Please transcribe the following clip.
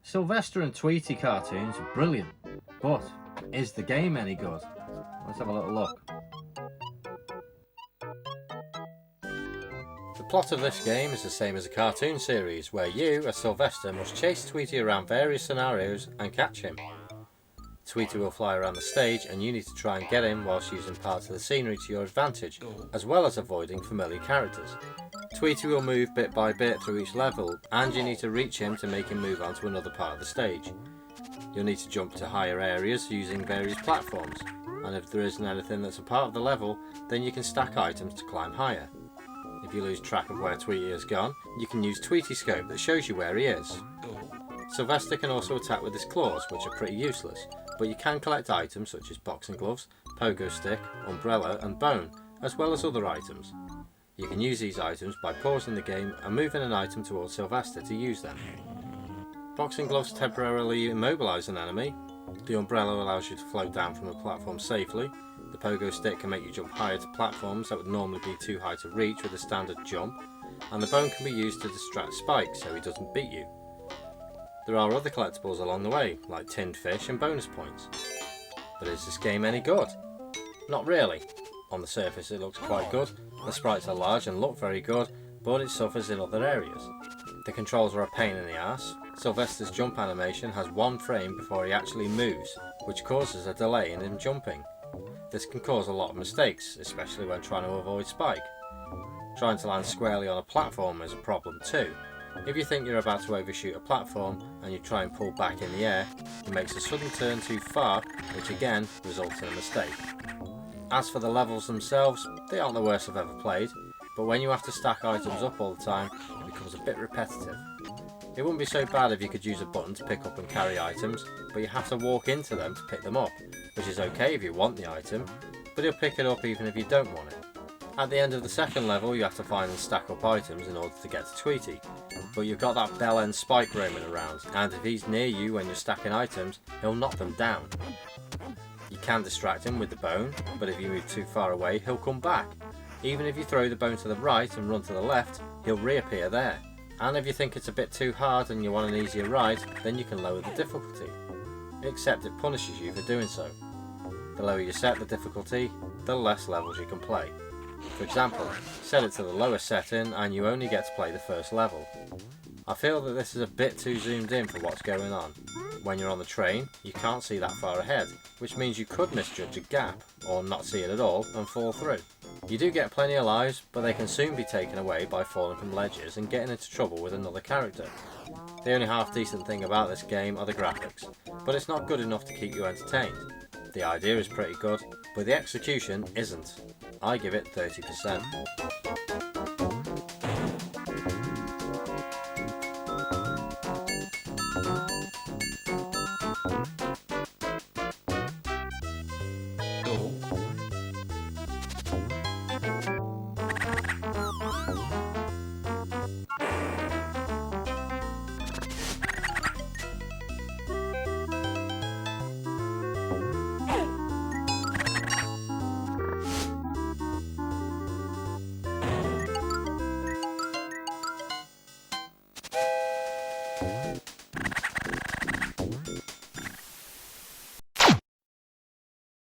Sylvester and Tweety cartoons are brilliant, but is the game any good? Let's have a little look. The plot of this game is the same as a cartoon series, where you, as Sylvester, must chase Tweety around various scenarios and catch him. Tweety will fly around the stage and you need to try and get him whilst using parts of the scenery to your advantage, as well as avoiding familiar characters. Tweety will move bit by bit through each level, and you need to reach him to make him move on to another part of the stage. You'll need to jump to higher areas using various platforms, and if there isn't anything that's a part of the level, then you can stack items to climb higher. If you lose track of where Tweety has gone, you can use Tweety Scope that shows you where he is. Sylvester can also attack with his claws, which are pretty useless, but you can collect items such as boxing gloves, pogo stick, umbrella and bone, as well as other items. You can use these items by pausing the game and moving an item towards Sylvester to use them. Boxing gloves temporarily immobilise an enemy, the umbrella allows you to float down from a platform safely, the pogo stick can make you jump higher to platforms that would normally be too high to reach with a standard jump, and the bone can be used to distract Spike so he doesn't beat you. There are other collectibles along the way, like tinned fish and bonus points. But is this game any good? Not really. On the surface it looks quite good, the sprites are large and look very good, but it suffers in other areas. The controls are a pain in the arse. Sylvester's jump animation has one frame before he actually moves, which causes a delay in him jumping. This can cause a lot of mistakes, especially when trying to avoid Spike. Trying to land squarely on a platform is a problem too. If you think you're about to overshoot a platform and you try and pull back in the air, he makes a sudden turn too far, which again results in a mistake. As for the levels themselves, they aren't the worst I've ever played, but when you have to stack items up all the time, it becomes a bit repetitive. It wouldn't be so bad if you could use a button to pick up and carry items, but you have to walk into them to pick them up, which is okay if you want the item, but he'll pick it up even if you don't want it. At the end of the second level you have to find and stack up items in order to get to Tweety, but you've got that bell-end Spike roaming around, and if he's near you when you're stacking items, he'll knock them down. You can distract him with the bone, but if you move too far away he'll come back. Even if you throw the bone to the right and run to the left, he'll reappear there. And if you think it's a bit too hard and you want an easier ride, then you can lower the difficulty. Except it punishes you for doing so. The lower you set the difficulty, the less levels you can play. For example, set it to the lowest setting and you only get to play the first level. I feel that this is a bit too zoomed in for what's going on. When you're on the train, you can't see that far ahead, which means you could misjudge a gap, or not see it at all, and fall through. You do get plenty of lives, but they can soon be taken away by falling from ledges and getting into trouble with another character. The only half decent thing about this game are the graphics, but it's not good enough to keep you entertained. The idea is pretty good, but the execution isn't. I give it 30%.